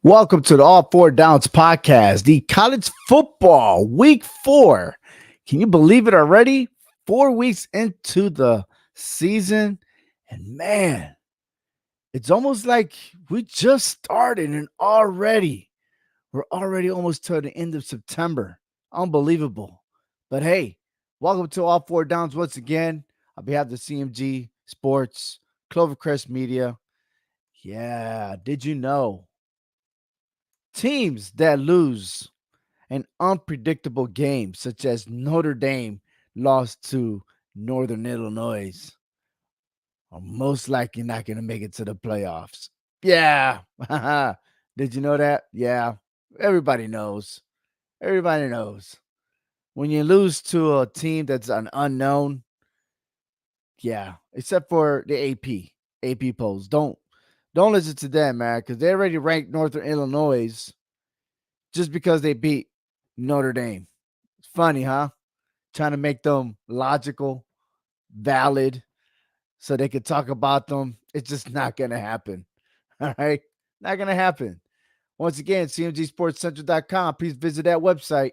Welcome to the All Four Downs podcast, the college football week 4. Can you believe it already? 4 weeks into the season. And man, it's almost like we just started and we're already almost to the end of September. Unbelievable. But hey, welcome to All Four Downs once again. On behalf of the CMG Sports, Clovercrest Media. Yeah, did you know? Teams that lose an unpredictable game, such as Notre Dame lost to Northern Illinois, are most likely not going to make it to the playoffs. Yeah. Did you know that? Yeah. Everybody knows. Everybody knows. When you lose to a team that's an unknown, yeah, except for the AP polls. Don't listen to them, man, because they already ranked Northern Illinois just because they beat Notre Dame. It's funny, huh? Trying to make them logical, valid, so they could talk about them. It's just not going to happen. All right? Not going to happen. Once again, cmgsportscentral.com. Please visit that website.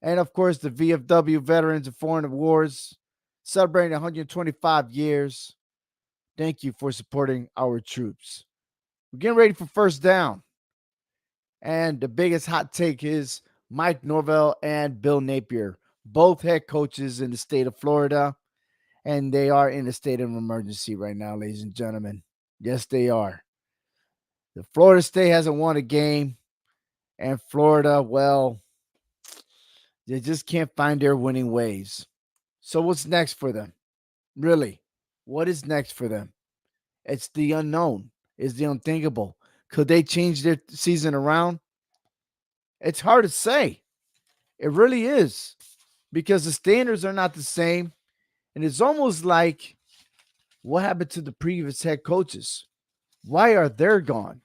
And of course, the VFW Veterans of Foreign Wars, celebrating 125 years. Thank you for supporting our troops. We're getting ready for first down. And the biggest hot take is Mike Norvell and Bill Napier, both head coaches in the state of Florida. And they are in a state of emergency right now, ladies and gentlemen. Yes, they are. The Florida State hasn't won a game. And Florida, well, they just can't find their winning ways. So what's next for them? Really, what is next for them? It's the unknown. It's the unthinkable. Could they change their season around? It's hard to say. It really is. Because the standards are not the same. And it's almost like, what happened to the previous head coaches? Why are they gone?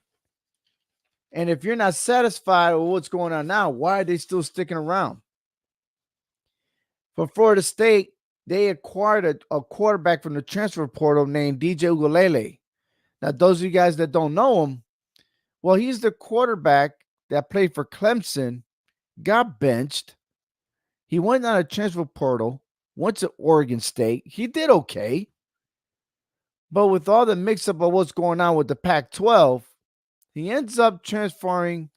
And if you're not satisfied with what's going on now, why are they still sticking around? For Florida State, they acquired a quarterback from the transfer portal named DJ Ugalele. Now, those of you guys that don't know him, well, he's the quarterback that played for Clemson, got benched. He went on a transfer portal, went to Oregon State. He did okay. But with all the mix-up of what's going on with the Pac-12, he ends up transferring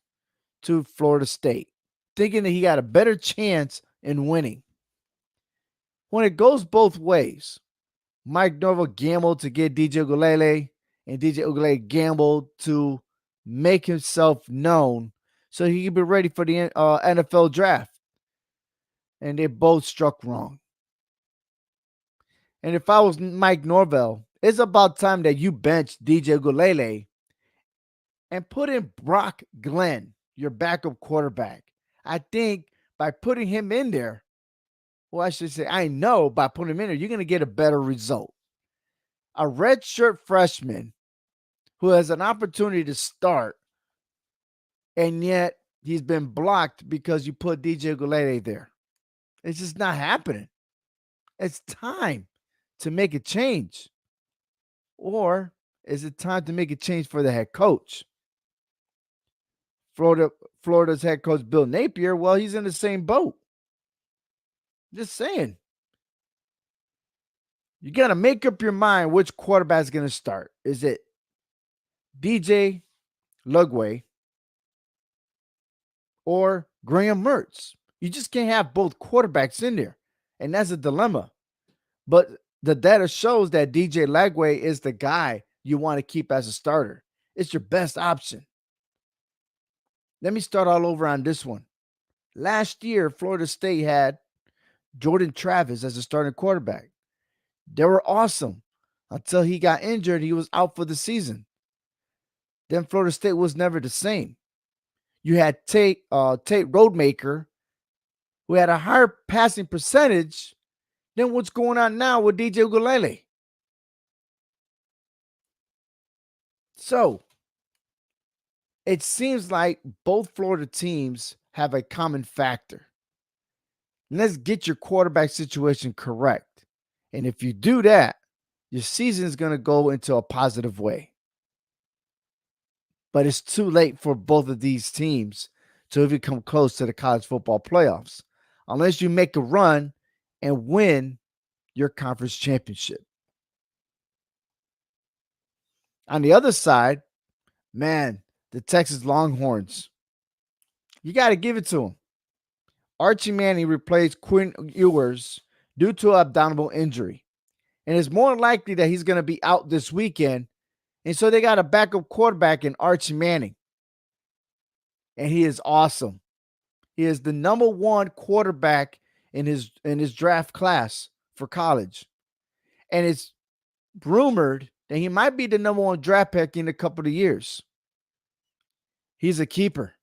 to Florida State, thinking that he got a better chance in winning. When it goes both ways, Mike Norvell gambled to get DJ Ugalele, and DJ Ugalele gambled to make himself known so he could be ready for the NFL draft. And they both struck wrong. And if I was Mike Norvell, it's about time that you bench DJ Ugalele and put in Brock Glenn, your backup quarterback. I think by putting him in there, well, I should say, I know by putting him in there, you're going to get a better result. A redshirt freshman who has an opportunity to start, and yet he's been blocked because you put DJ Ugalele there. It's just not happening. It's time to make a change. Or is it time to make a change for the head coach? Florida's head coach, Bill Napier, well, he's in the same boat. Just saying. You got to make up your mind which quarterback is going to start. Is it DJ Lugway or Graham Mertz? You just can't have both quarterbacks in there. And that's a dilemma. But the data shows that DJ Lugway is the guy you want to keep as a starter. It's your best option. Let me start all over on this one. Last year, Florida State had Jordan Travis as a starting quarterback. They were awesome until he got injured. He was out for the season. Then Florida State was never the same. You had Tate Rodemaker, who had a higher passing percentage than what's going on now with DJ Ugalele. So it seems like both Florida teams have a common factor. Let's get your quarterback situation correct. And if you do that, your season is going to go into a positive way. But it's too late for both of these teams to even come close to the college football playoffs unless you make a run and win your conference championship. On the other side, man, the Texas Longhorns, you got to give it to them. Archie Manning replaced Quinn Ewers due to abdominal injury. And it's more likely that he's going to be out this weekend. And so they got a backup quarterback in Archie Manning. And he is awesome. He is the number one quarterback in his draft class for college. And it's rumored that he might be the number one draft pick in a couple of years. He's a keeper.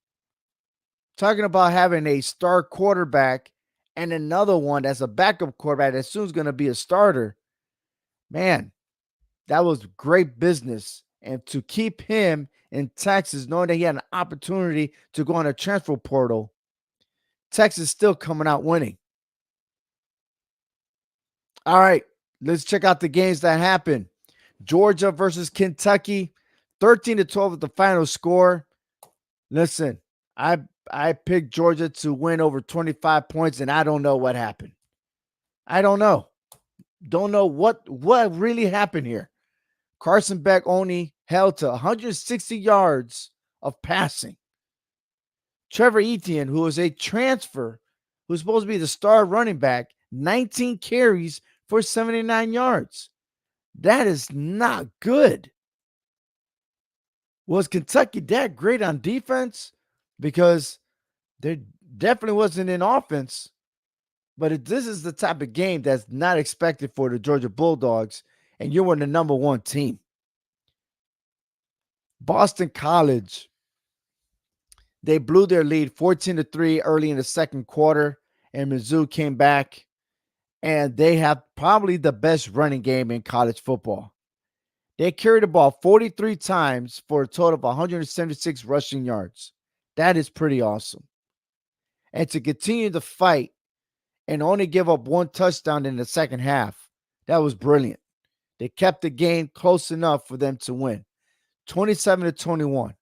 Talking about having a star quarterback and another one that's a backup quarterback that soon's going to be a starter. Man, that was great business. And to keep him in Texas, knowing that he had an opportunity to go on a transfer portal, Texas still coming out winning. All right, let's check out the games that happened. Georgia versus Kentucky, 13-12 at the final score. Listen, I picked Georgia to win over 25 points, and I don't know what happened. I don't know. Don't know what really happened here. Carson Beck only held to 160 yards of passing. Trevor Etienne, who is a transfer, who's supposed to be the star running back, 19 carries for 79 yards. That is not good. Was Kentucky that great on defense? Because there definitely wasn't in offense. But this is the type of game that's not expected for the Georgia Bulldogs, and you were the number one team. Boston College, they blew their lead 14-3 early in the second quarter, and Mizzou came back, and they have probably the best running game in college football. They carried the ball 43 times for a total of 176 rushing yards. That is pretty awesome. And to continue the fight and only give up one touchdown in the second half, that was brilliant. They kept the game close enough for them to win, 27-21.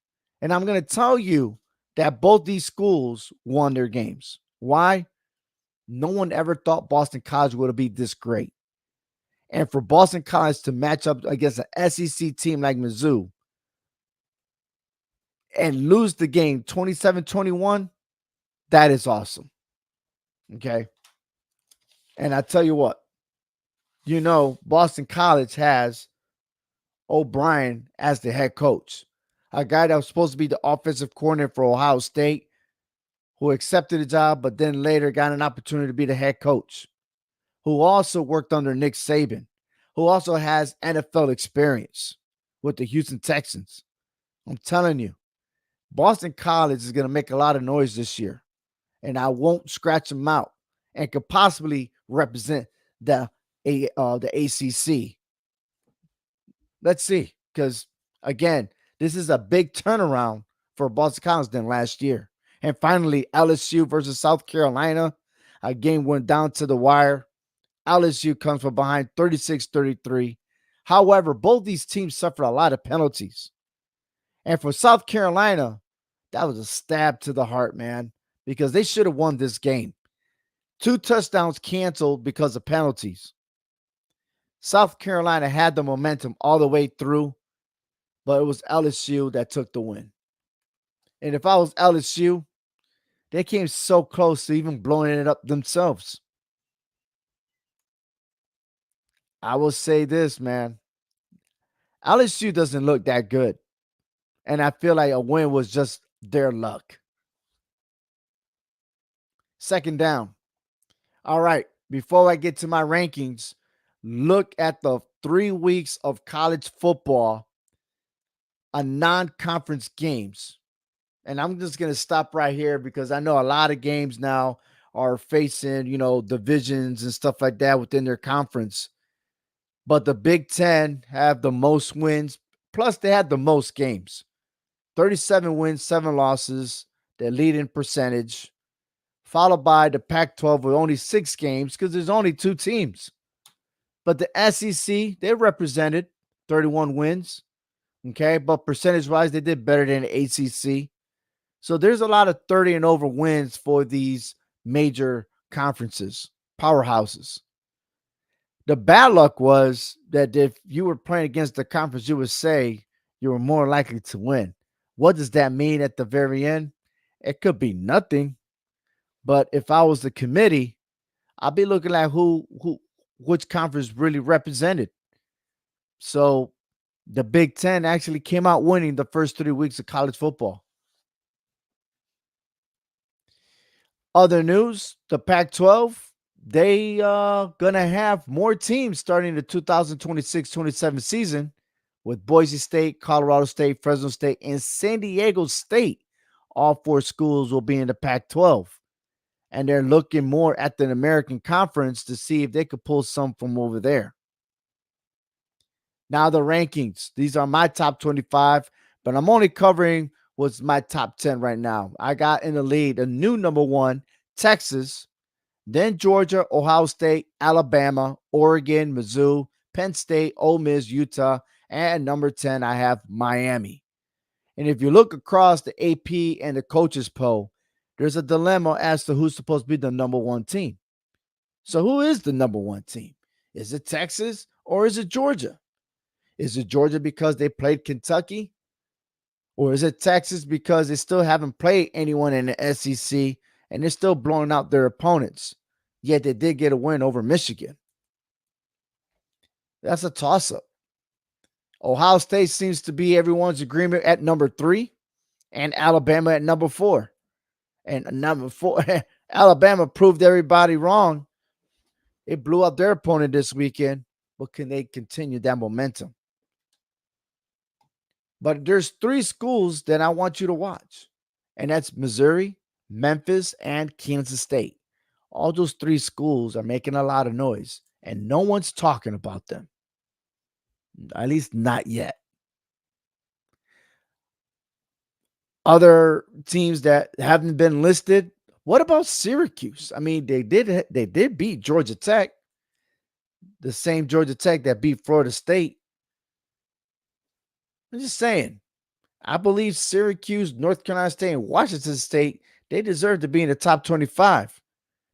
And I'm going to tell you that both these schools won their games. Why? No one ever thought Boston College would be this great. And for Boston College to match up against an SEC team like Mizzou and lose the game 27-21, that is awesome. Okay. And I tell you what, Boston College has O'Brien as the head coach, a guy that was supposed to be the offensive coordinator for Ohio State, who accepted the job, but then later got an opportunity to be the head coach, who also worked under Nick Saban, who also has NFL experience with the Houston Texans. I'm telling you, Boston College is going to make a lot of noise this year, and I won't scratch them out and could possibly represent the ACC. Let's see, because again, this is a big turnaround for Boston College than last year. And finally, LSU versus South Carolina. A game went down to the wire. LSU comes from behind 36-33. However, both these teams suffered a lot of penalties. And for South Carolina, that was a stab to the heart, man, because they should have won this game. 2 touchdowns canceled because of penalties. South Carolina had the momentum all the way through, but it was LSU that took the win. And if I was LSU, they came so close to even blowing it up themselves. I will say this, man. LSU doesn't look that good. And I feel like a win was just their luck. Second down. All right. Before I get to my rankings, look at the 3 weeks of college football, non-conference games. And I'm just going to stop right here because I know a lot of games now are facing, divisions and stuff like that within their conference. But the Big Ten have the most wins Plus, they had the most games. 37 wins, 7 losses, their leading percentage, followed by the Pac 12 with only 6 games because there's only 2 teams. But the SEC, they represented 31 wins. Okay. But percentage wise, they did better than the ACC. So there's a lot of 30 and over wins for these major conferences, powerhouses. The bad luck was that if you were playing against the conference, you would say you were more likely to win. What does that mean at the very end? It could be nothing. But if I was the committee, I'd be looking at which conference really represented. So the Big Ten actually came out winning the first 3 weeks of college football. Other news, the Pac-12, they gonna have more teams starting the 2026-27 season with Boise State, Colorado State, Fresno State, and San Diego State. All 4 schools will be in the Pac-12. And they're looking more at the American Conference to see if they could pull some from over there. Now the rankings. These are my top 25, but I'm only covering what's my top 10 right now. I got in the lead a new number 1, Texas, then Georgia, Ohio State, Alabama, Oregon, Mizzou, Penn State, Ole Miss, Utah, and number 10, I have Miami. And if you look across the AP and the coaches poll, there's a dilemma as to who's supposed to be the number 1 team. So who is the number 1 team? Is it Texas or is it Georgia? Is it Georgia because they played Kentucky? Or is it Texas because they still haven't played anyone in the SEC and they're still blowing out their opponents? Yet they did get a win over Michigan. That's a toss-up. Ohio State seems to be everyone's agreement at number 3 and Alabama at number 4. And number 4, Alabama proved everybody wrong. It blew up their opponent this weekend, but can they continue that momentum? But there's 3 schools that I want you to watch, and that's Missouri, Memphis, and Kansas State. All those 3 schools are making a lot of noise, and no one's talking about them, at least not yet. Other teams that haven't been listed, what about Syracuse? I mean, they did beat Georgia Tech, the same Georgia Tech that beat Florida State. I'm just saying, I believe Syracuse, North Carolina State, and Washington State, they deserve to be in the top 25.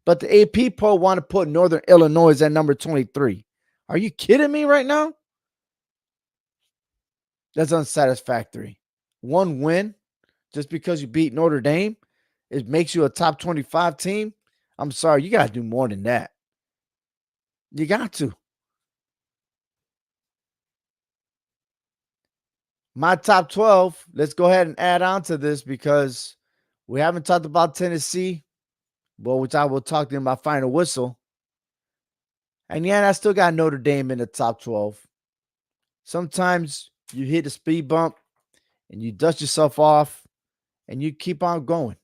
But the AP poll want to put Northern Illinois at number 23. Are you kidding me right now? That's unsatisfactory. 1 win just because you beat Notre Dame, it makes you a top 25 team. I'm sorry, you got to do more than that. You got to. My top 12, let's go ahead and add on to this because we haven't talked about Tennessee, well, which I will talk to you about final whistle. And yeah, I still got Notre Dame in the top 12. Sometimes you hit a speed bump and you dust yourself off and you keep on going.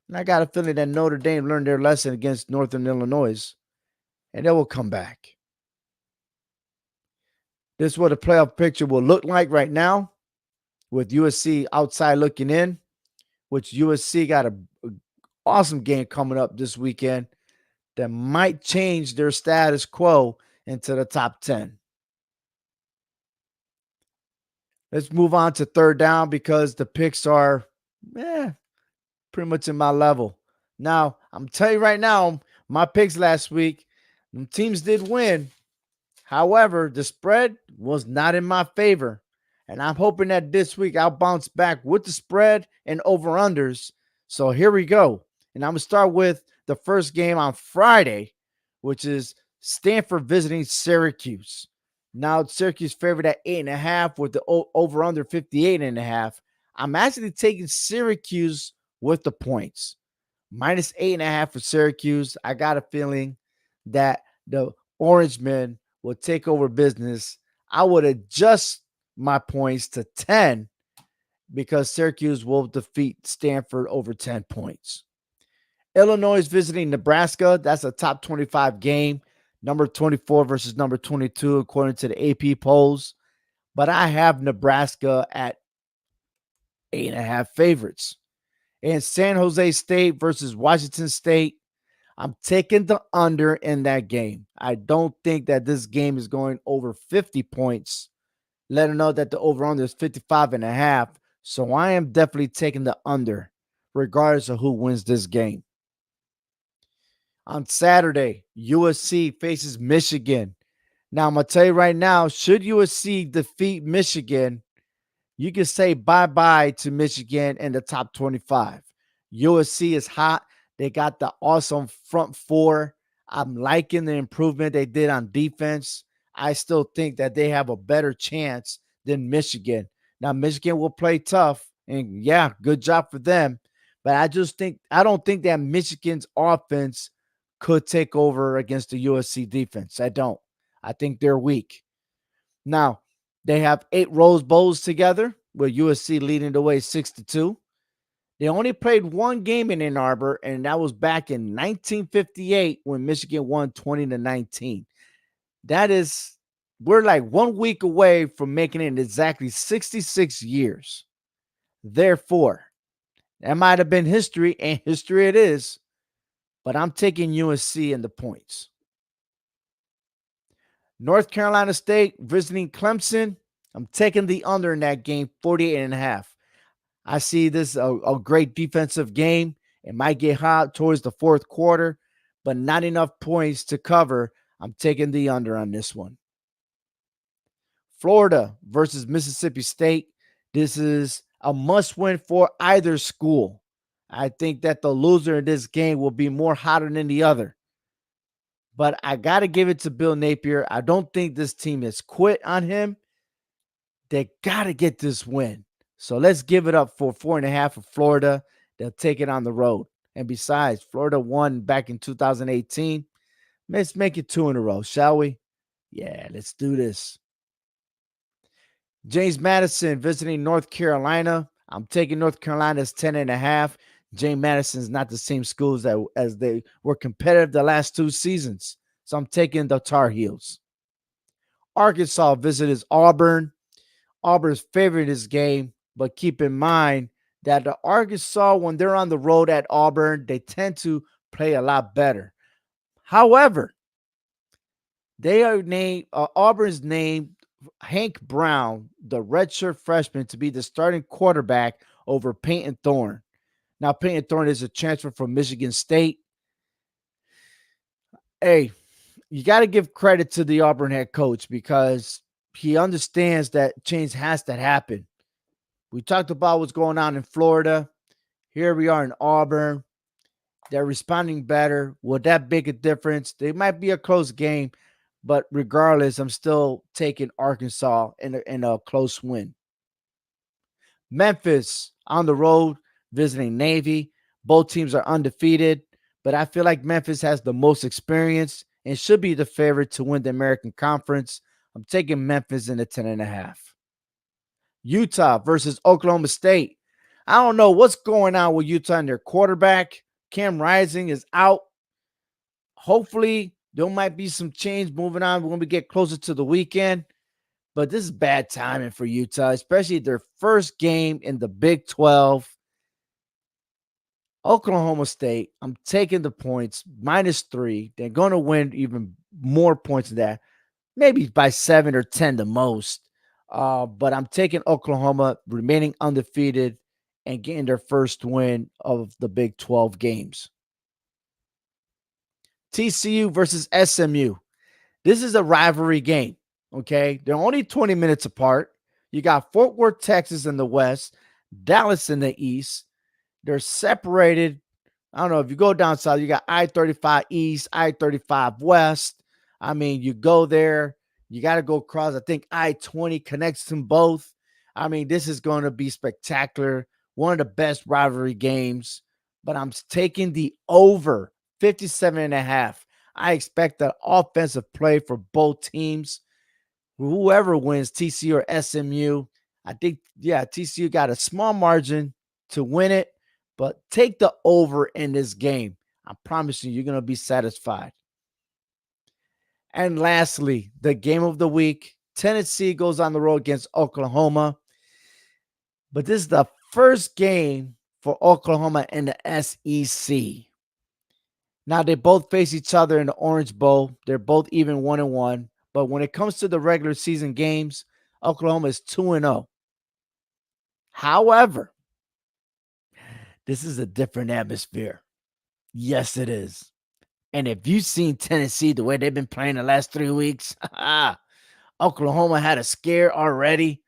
And I got a feeling that Notre Dame learned their lesson against Northern Illinois and they will come back. This is what the playoff picture will look like right now with USC outside looking in, which USC got an awesome game coming up this weekend that might change their status quo into the top 10. Let's move on to third down because the picks are pretty much in my level. Now, I'm telling you right now, my picks last week, the teams did win. However, the spread was not in my favor. And I'm hoping that this week I'll bounce back with the spread and over-unders. So here we go. And I'm going to start with the first game on Friday, which is Stanford visiting Syracuse. Now, Syracuse favored at 8.5 with the over-under 58.5. I'm actually taking Syracuse with the points. Minus 8.5 for Syracuse. I got a feeling that the Orangemen will take over business. I would adjust my points to 10 because Syracuse will defeat Stanford over 10 points. Illinois visiting Nebraska. That's a top 25 game. Number 24 versus number 22, according to the AP polls. but I have Nebraska at 8.5 favorites. And San Jose State versus Washington State, I'm taking the under in that game. I don't think that this game is going over 50 points. Let her know that the over under is 55.5. So I am definitely taking the under, regardless of who wins this game. On Saturday, USC faces Michigan. Now, I'm going to tell you right now, should USC defeat Michigan, you can say bye-bye to Michigan in the top 25. USC is hot. They got the awesome front four. I'm liking the improvement they did on defense. I still think that they have a better chance than Michigan. Now, Michigan will play tough, and yeah, good job for them. But I don't think that Michigan's offense could take over against the USC defense. I don't. I think they're weak. Now, they have 8 Rose Bowls together, with USC leading the way 6-2. They only played one game in Ann Arbor, and that was back in 1958 when Michigan won 20-19. That is, we're like 1 week away from making it exactly 66 years. Therefore, that might have been history, and history it is, but I'm taking USC in the points. North Carolina State visiting Clemson. I'm taking the under in that game, 48.5. I see this a great defensive game. It might get hot towards the fourth quarter, but not enough points to cover. I'm taking the under on this one. Florida versus Mississippi State. This is a must win for either school. I think that the loser in this game will be more hotter than the other. But I got to give it to Bill Napier. I don't think this team has quit on him. They got to get this win. So let's give it up for 4.5 for Florida. They'll take it on the road. And besides, Florida won back in 2018. Let's make it 2 in a row, shall we? Yeah, let's do this. James Madison visiting North Carolina. I'm taking North Carolina's 10.5. James Madison's not the same schools as they were competitive the last 2 seasons. So I'm taking the Tar Heels. Arkansas visits Auburn. Auburn's favoring this game, but keep in mind that the Arkansas, when they're on the road at Auburn, they tend to play a lot better. However, they are named Auburn's named Hank Brown, the redshirt freshman, to be the starting quarterback over Peyton Thorne. Now, Peyton Thorne is a transfer from Michigan State. Hey, you got to give credit to the Auburn head coach because he understands that change has to happen. We talked about what's going on in Florida. Here we are in Auburn. They're responding better. Will that make a difference? They might be a close game, but regardless, I'm still taking Arkansas in a close win. Memphis on the road visiting Navy. Both teams are undefeated, but I feel like Memphis has the most experience and should be the favorite to win the American Conference. I'm taking Memphis in the 10.5. Utah versus Oklahoma State. I don't know what's going on with Utah and their quarterback. Cam Rising is out. Hopefully, there might be some change moving on when we get closer to the weekend. But this is bad timing for Utah, especially their first game in the Big 12. Oklahoma State, I'm taking the points, -3. They're going to win even more points than that, maybe by 7 or 10 the most. But I'm taking Oklahoma remaining undefeated and getting their first win of the Big 12 games. TCU versus SMU. This is a rivalry game, okay? They're only 20 minutes apart. You got Fort Worth, Texas in the west, Dallas in the east. They're separated. I don't know, if you go down south, you got I-35 east, I-35 west. I mean, you go there, you got to go across. I think I-20 connects them both. I mean, this is going to be spectacular. One of the best rivalry games, but I'm taking the over 57.5. I expect the offensive play for both teams. Whoever wins, TCU or SMU, I think, yeah, TCU got a small margin to win it, but take the over in this game. I promise you, you're going to be satisfied. And lastly, the game of the week, Tennessee goes on the road against Oklahoma, but this is the first game for Oklahoma in the SEC. Now they both face each other in the Orange Bowl. They're both even 1-1. But when it comes to the regular season games, Oklahoma is 2-0. However, this is a different atmosphere. Yes, it is. And if you've seen Tennessee the way they've been playing the last 3 weeks, Oklahoma had a scare already.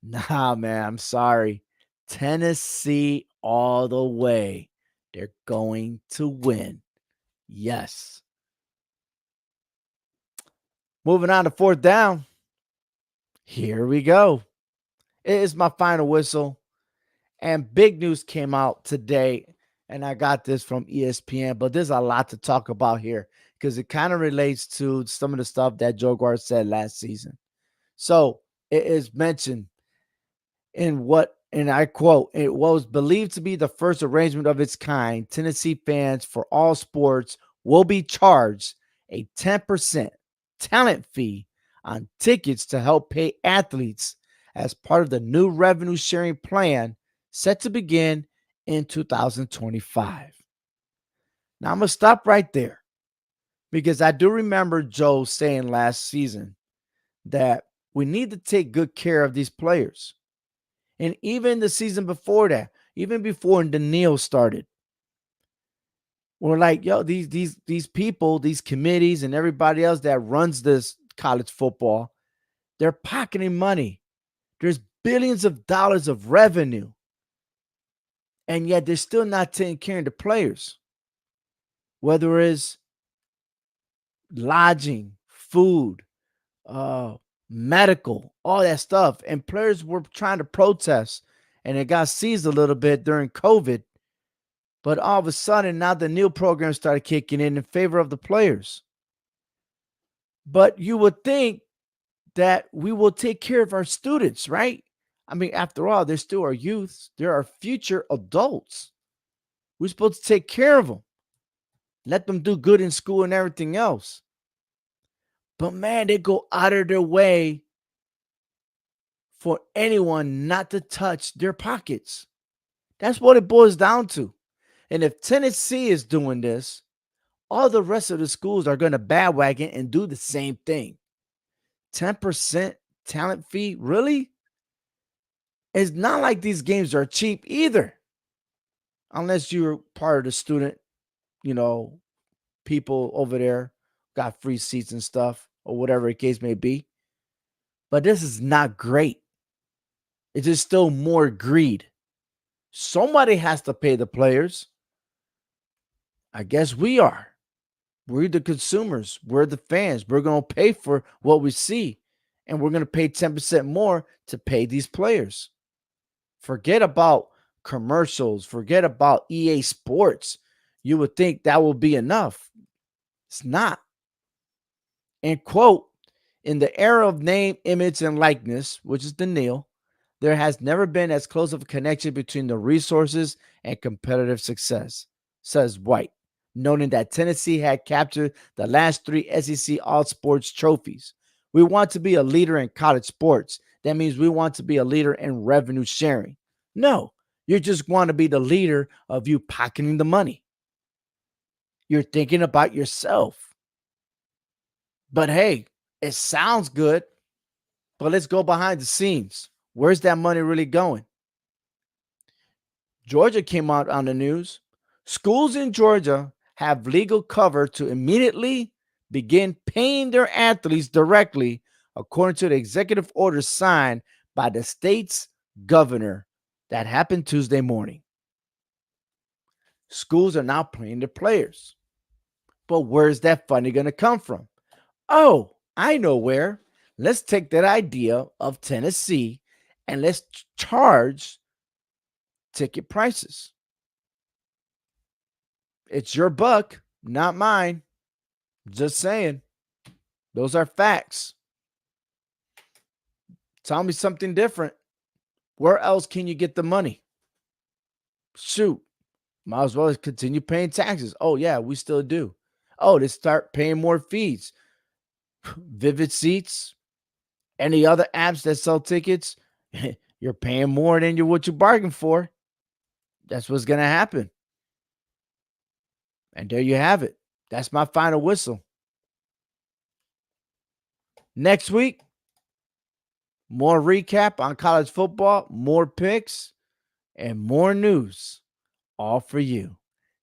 Nah, man, I'm sorry. Tennessee all the way. They're going to win. Yes. Moving on to fourth down. Here we go. It is my final whistle. And big news came out today. And I got this from ESPN, but there's a lot to talk about here because it kind of relates to some of the stuff that Joe Guard said last season. So it is mentioned and I quote, it was believed to be the first arrangement of its kind. Tennessee fans for all sports will be charged a 10% talent fee on tickets to help pay athletes as part of the new revenue sharing plan set to begin in 2025. Now I'm going to stop right there because I do remember Joe saying last season that we need to take good care of these players. And even the season before that, even before Daniil started, we're like, yo, these people, these committees, and everybody else that runs this college football, they're pocketing money. There's billions of dollars of revenue, and yet they're still not taking care of the players. Whether it's lodging, food, medical, all that stuff, and players were trying to protest, and it got seized a little bit during COVID. But all of a sudden, now the new program started kicking in favor of the players. But you would think that we will take care of our students, right? I mean, after all, they're still our youths. They're our future adults. We're supposed to take care of them. Let them do good in school and everything else. But man, they go out of their way for anyone not to touch their pockets. That's what it boils down to. And if Tennessee is doing this, all the rest of the schools are going to bandwagon and do the same thing. 10% talent fee? Really? It's not like these games are cheap either. Unless you're part of the student, people over there got free seats and stuff, or whatever the case may be. But this is not great. It is still more greed. Somebody has to pay the players. I guess we are. We're the consumers. We're the fans. We're going to pay for what we see. And we're going to pay 10% more to pay these players. Forget about commercials. Forget about EA Sports. You would think that will be enough. It's not. And quote, in the era of name, image, and likeness, which is Daniil, there has never been as close of a connection between the resources and competitive success, says White, noting that Tennessee had captured the last 3 SEC All Sports trophies. We want to be a leader in college sports. That means we want to be a leader in revenue sharing. No, you just want to be the leader of you pocketing the money. You're thinking about yourself. But hey, it sounds good, but let's go behind the scenes. Where's that money really going? Georgia came out on the news. Schools in Georgia have legal cover to immediately begin paying their athletes directly, according to the executive order signed by the state's governor that happened Tuesday morning. Schools are now paying their players. But where's that funding going to come from? Oh, I know where. Let's take that idea of Tennessee and let's charge ticket prices. It's your buck, not mine. Just saying. Those are facts. Tell me something different. Where else can you get the money? Shoot. Might as well continue paying taxes. Oh, yeah, we still do. Oh, let's start paying more fees. Vivid Seats, Any other apps that sell tickets, you're paying more than what you bargained for. That's what's going to happen. And there you have it. That's my final whistle. Next week, more recap on college football, more picks, and more news, all for you.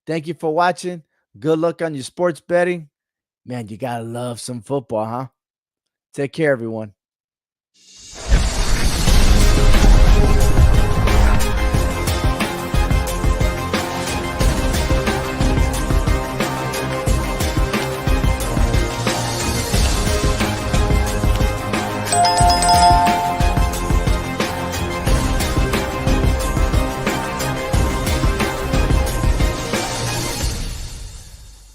Thank you for watching. Good luck on your sports betting. Man, you got to love some football, huh? Take care, everyone.